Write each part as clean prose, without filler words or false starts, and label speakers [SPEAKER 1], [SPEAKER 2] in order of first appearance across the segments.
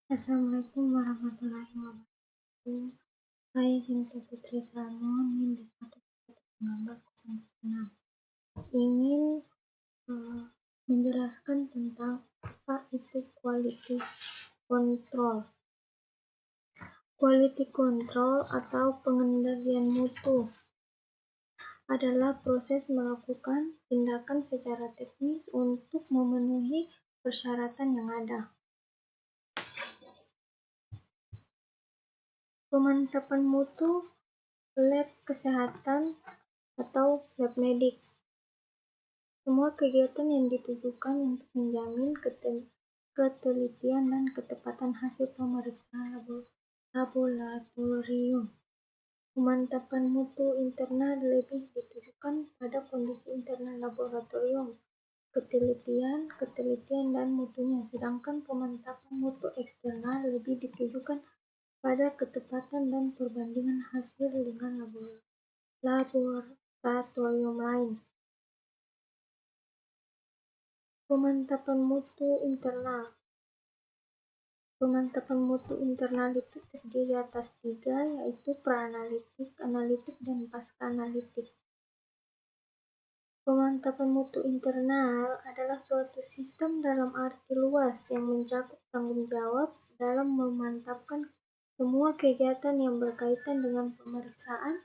[SPEAKER 1] Assalamualaikum warahmatullahi wabarakatuh. Saya Sinta Putri Salmon, NIM B11909. Ingin menjelaskan tentang apa itu quality control. Quality control atau pengendalian mutu adalah proses melakukan tindakan secara teknis untuk memenuhi persyaratan yang ada. Pemantapan mutu lab kesehatan atau lab medik. Semua kegiatan yang ditujukan untuk menjamin ketelitian dan ketepatan hasil pemeriksaan laboratorium. Pemantapan mutu internal lebih ditujukan pada kondisi internal laboratorium, ketelitian dan mutunya, sedangkan pemantapan mutu eksternal lebih ditujukan pada ketepatan dan perbandingan hasil dengan laboratorium lain. Pemantapan mutu internal. Pemantapan mutu internal itu terdiri atas 3, yaitu pra-analitik, analitik, dan pasca-analitik. Pemantapan mutu internal adalah suatu sistem dalam arti luas yang mencakup tanggung jawab dalam memantapkan semua kegiatan yang berkaitan dengan pemeriksaan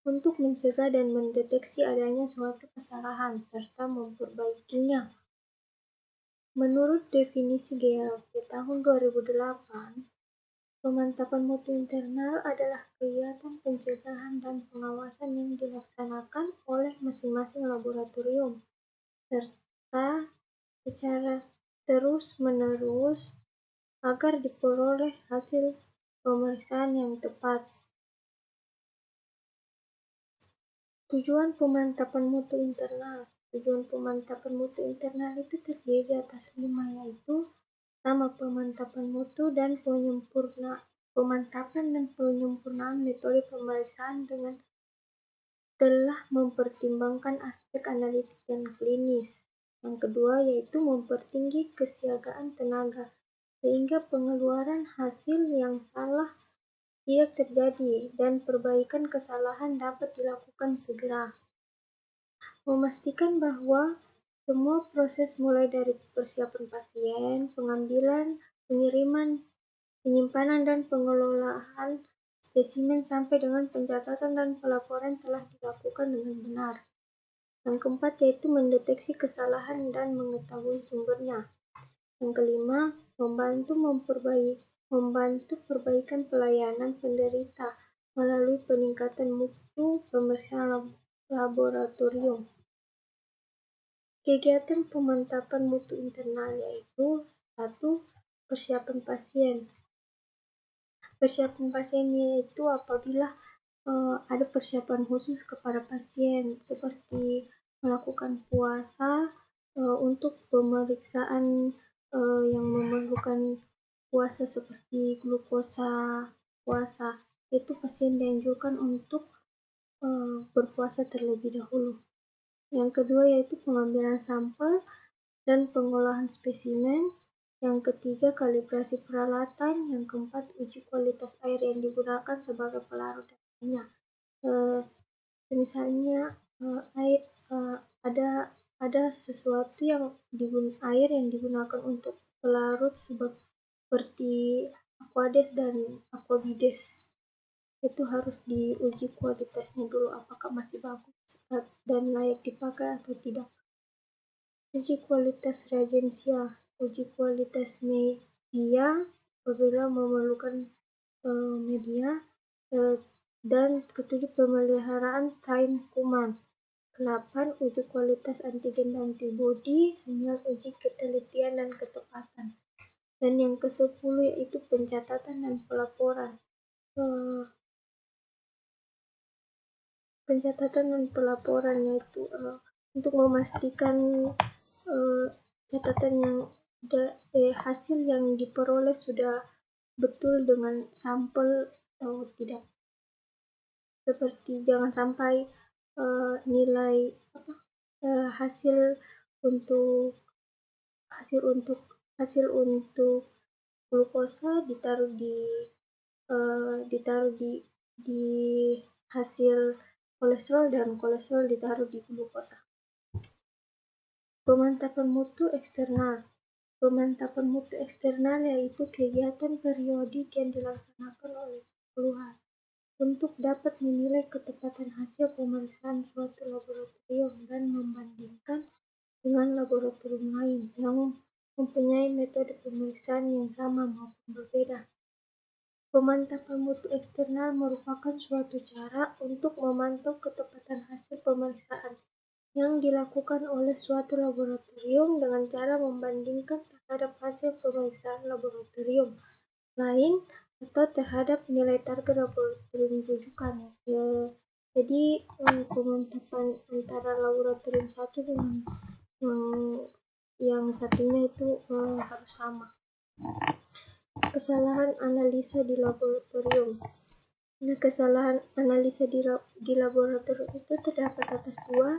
[SPEAKER 1] untuk mencegah dan mendeteksi adanya suatu kesalahan serta memperbaikinya. Menurut definisi GLP tahun 2008, pemantapan mutu internal adalah kegiatan pencegahan dan pengawasan yang dilaksanakan oleh masing-masing laboratorium, serta secara terus-menerus agar diperoleh hasil pemeriksaan yang tepat. Tujuan pemantapan mutu internal. Tujuan pemantapan mutu internal itu terdiri atas 5, yaitu pertama, pemantapan mutu dan pemantapan dan penyempurnaan metode pemeriksaan dengan telah mempertimbangkan aspek analitik dan klinis. Yang kedua, yaitu mempertinggi kesiagaan tenaga, sehingga pengeluaran hasil yang salah tidak terjadi dan perbaikan kesalahan dapat dilakukan segera. Memastikan bahwa semua proses mulai dari persiapan pasien, pengambilan, pengiriman, penyimpanan, dan pengelolaan spesimen sampai dengan pencatatan dan pelaporan telah dilakukan dengan benar. Yang keempat yaitu mendeteksi kesalahan dan mengetahui sumbernya. Yang kelima, membantu perbaikan pelayanan penderita melalui peningkatan mutu pemeriksaan laboratorium. Kegiatan pemantapan mutu internal yaitu 1. Persiapan pasien. Persiapan pasien yaitu apabila ada persiapan khusus kepada pasien seperti melakukan puasa untuk pemeriksaan yang memerlukan puasa seperti glukosa puasa, itu pasien dianjurkan untuk berpuasa terlebih dahulu. Yang kedua yaitu pengambilan sampel dan pengolahan spesimen. Yang ketiga, kalibrasi peralatan. Yang keempat, uji kualitas air yang digunakan sebagai pelarut dan minyak. Misalnya ada sesuatu air yang digunakan untuk pelarut seperti Aquades dan Aquabides. Itu harus diuji kualitasnya dulu apakah masih bagus dan layak dipakai atau tidak. Uji kualitas reagensia. Uji kualitas media apabila memerlukan media. Dan ketujuh, pemeliharaan strain kuman. 8. Uji kualitas antigen dan antibodi. 9. Uji ketelitian dan ketepatan. Dan yang ke-10 yaitu pencatatan dan pelaporan. Pencatatan dan pelaporan yaitu untuk memastikan catatan yang hasil yang diperoleh sudah betul dengan sampel atau tidak. Seperti jangan sampai nilai hasil untuk glukosa ditaruh di hasil kolesterol, dan kolesterol ditaruh di glukosa. Pemantapan mutu eksternal. Pemantapan mutu eksternal yaitu kegiatan periodik yang dilaksanakan oleh keluhan untuk dapat menilai ketepatan hasil pemeriksaan suatu laboratorium dan membandingkan dengan laboratorium lain yang mempunyai metode pemeriksaan yang sama maupun berbeda. Pemantapan mutu eksternal merupakan suatu cara untuk memantau ketepatan hasil pemeriksaan yang dilakukan oleh suatu laboratorium dengan cara membandingkan terhadap hasil pemeriksaan laboratorium lain atau terhadap nilai target laboratorium rujukan. Jadi pemantapan antara laboratorium satu dengan yang satunya itu harus sama. Kesalahan analisa di laboratorium. Nah, kesalahan analisa di laboratorium itu terdapat atas dua,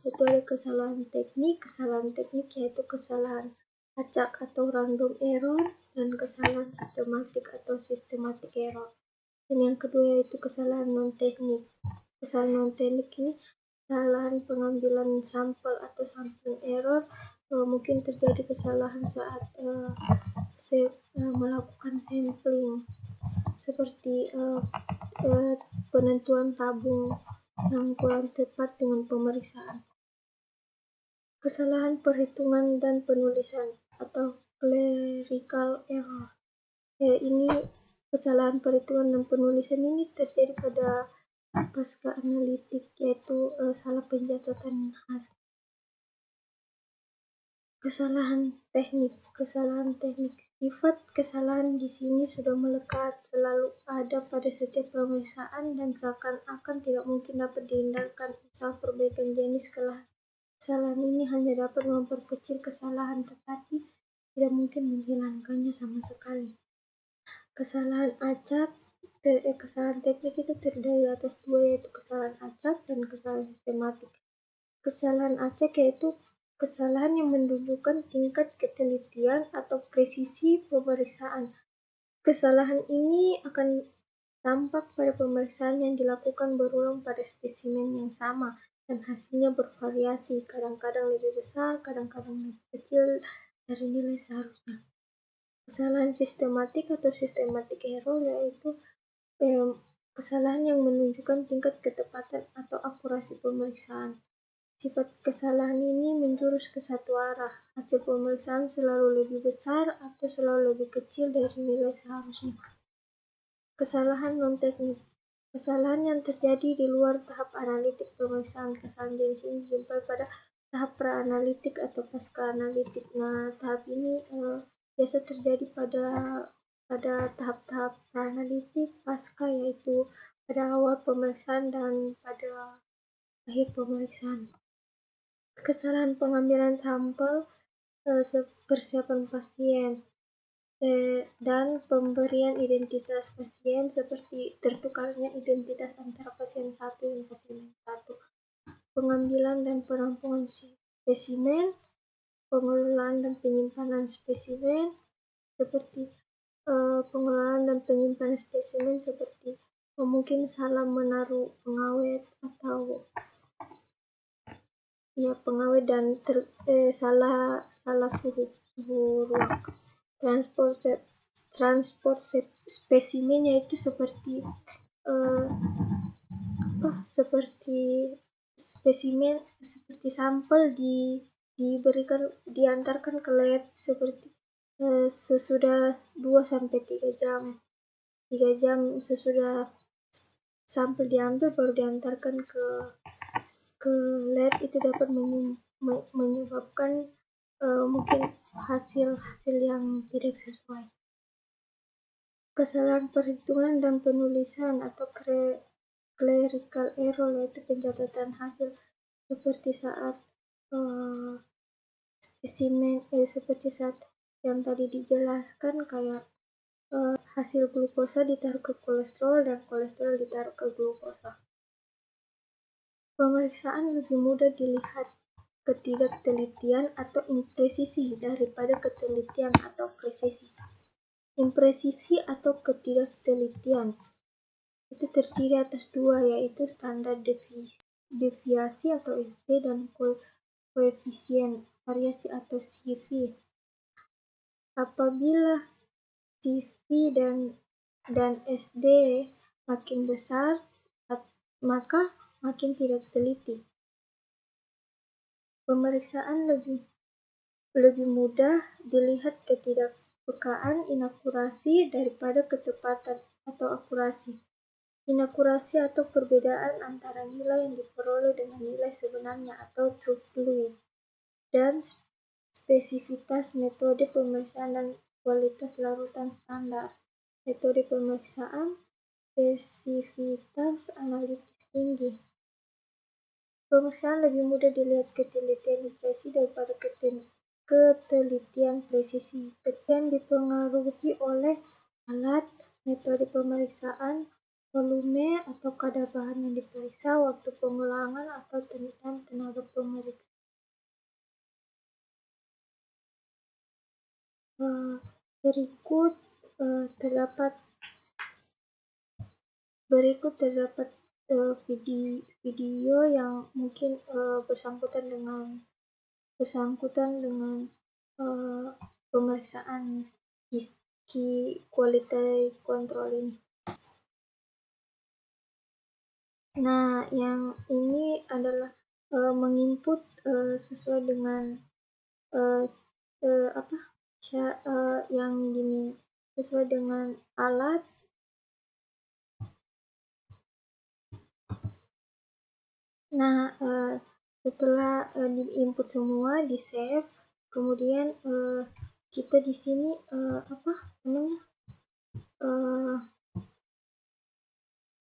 [SPEAKER 1] yaitu ada kesalahan teknik. Kesalahan teknik yaitu kesalahan acak atau random error, dan kesalahan sistematik atau systematic error. Dan yang kedua yaitu kesalahan non-teknik. Kesalahan non-teknik ini kesalahan pengambilan sampel atau sampling error. Mungkin terjadi kesalahan saat melakukan sampling, seperti penentuan tabung yang kurang tepat dengan pemeriksaan. Kesalahan perhitungan dan penulisan atau clerical error. Ini kesalahan perhitungan dan penulisan ini terjadi pada pasca analitik, yaitu salah pencatatan hasil. Kesalahan teknik. Sifat kesalahan di sini sudah melekat, selalu ada pada setiap pemeriksaan dan seakan-akan tidak mungkin dapat dihindarkan. Usaha perbaikan jenis kesalahan ini hanya dapat memperkecil kesalahan, tetapi tidak mungkin menghilangkannya sama sekali. Kesalahan acak. Kesalahan teknik itu terdiri atas dua, yaitu kesalahan acak dan kesalahan sistematik. Kesalahan acak yaitu kesalahan yang menunjukkan tingkat ketelitian atau presisi pemeriksaan. Kesalahan ini akan tampak pada pemeriksaan yang dilakukan berulang pada spesimen yang sama dan hasilnya bervariasi, kadang-kadang lebih besar, kadang-kadang lebih kecil dari nilai seharusnya. Kesalahan sistematik atau systematic error yaitu kesalahan yang menunjukkan tingkat ketepatan atau akurasi pemeriksaan. Sifat kesalahan ini menjurus ke satu arah. Hasil pemeriksaan selalu lebih besar atau selalu lebih kecil dari nilai seharusnya. Kesalahan non-teknik. Kesalahan yang terjadi di luar tahap analitik pemeriksaan. Kesalahan jenis ini dijumpai pada tahap pra-analitik atau pasca-analitik. Nah, tahap ini biasa terjadi pada tahap-tahap pra-analitik, pasca, yaitu pada awal pemeriksaan dan pada akhir pemeriksaan. Kesalahan pengambilan sampel, persiapan pasien, dan pemberian identitas pasien, seperti tertukarnya identitas antara pasien satu dan pasien satu. Pengambilan dan penampungan spesimen, pengelolaan dan penyimpanan spesimen, seperti pengelolaan dan penyimpanan spesimen seperti mungkin salah menaruh pengawet atau pengawet dan salah suhu ruang. Transport spesimen yaitu seperti spesimen seperti sampel diantarkan ke lab seperti sesudah 2-3 jam. 3 jam sesudah sampel diambil baru diantarkan ke lab. Itu dapat menyebabkan mungkin hasil yang tidak sesuai. Kesalahan perhitungan dan penulisan atau clerical error yaitu pencatatan hasil, seperti saat spesimen seperti saat yang tadi dijelaskan, kayak hasil glukosa ditaruh ke kolesterol dan kolesterol ditaruh ke glukosa. Pemeriksaan lebih mudah dilihat ketidaktelitian atau impresisi daripada ketelitian atau presisi. Impresisi atau ketidaktelitian itu terdiri atas dua, yaitu standar deviasi atau SD dan koefisien variasi atau CV. Apabila CV dan SD makin besar, maka makin tidak teliti. Pemeriksaan lebih mudah dilihat ketidakpekaan inakurasi daripada ketepatan atau akurasi. Inakurasi atau perbedaan antara nilai yang diperoleh dengan nilai sebenarnya atau true fluid, dan spesifitas metode pemeriksaan dan kualitas larutan standar. Metode pemeriksaan spesifitas analitis tinggi. Pemeriksaan lebih mudah dilihat ketelitian impresi daripada ketelitian presisi. Ketelitian dipengaruhi oleh alat, metode pemeriksaan, volume atau kadar bahan yang diperiksa, waktu pengulangan atau tenaga pemeriksa. Berikut terdapat video yang mungkin bersangkutan dengan pemeriksaan quality control ini. Nah, yang ini adalah menginput sesuai dengan sesuai dengan alat. Nah, setelah di-input semua, di-save, kemudian kita di sini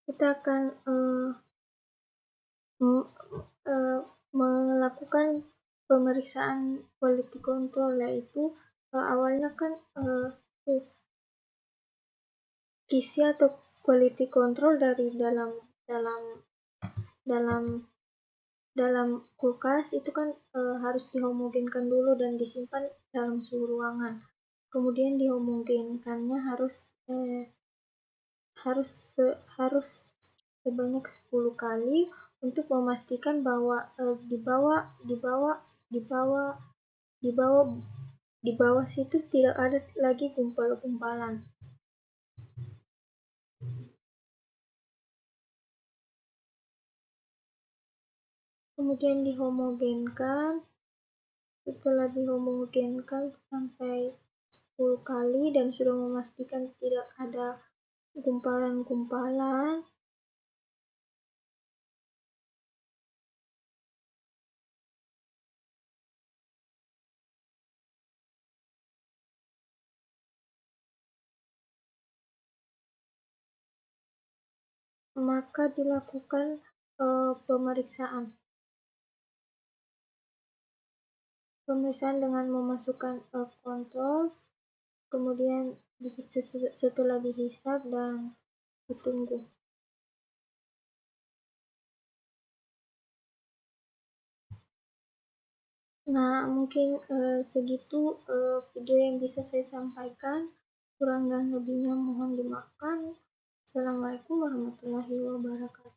[SPEAKER 1] kita akan melakukan pemeriksaan quality control, yaitu awalnya kan QC atau quality control dari dalam kulkas itu kan harus dihomogenkan dulu dan disimpan dalam suhu ruangan. Kemudian dihomogenkannya harus sebanyak 10 kali untuk memastikan bahwa di bawah situ tidak ada lagi gumpalan-gumpalan. Kemudian dihomogenkan. Setelah dihomogenkan sampai 10 kali dan sudah memastikan tidak ada gumpalan-gumpalan, maka dilakukan pemeriksaan dengan memasukkan kontrol, kemudian setelah dihisap dan ditunggu. Nah, mungkin segitu video yang bisa saya sampaikan. Kurang dan lebihnya mohon dimaafkan. Assalamualaikum warahmatullahi wabarakatuh.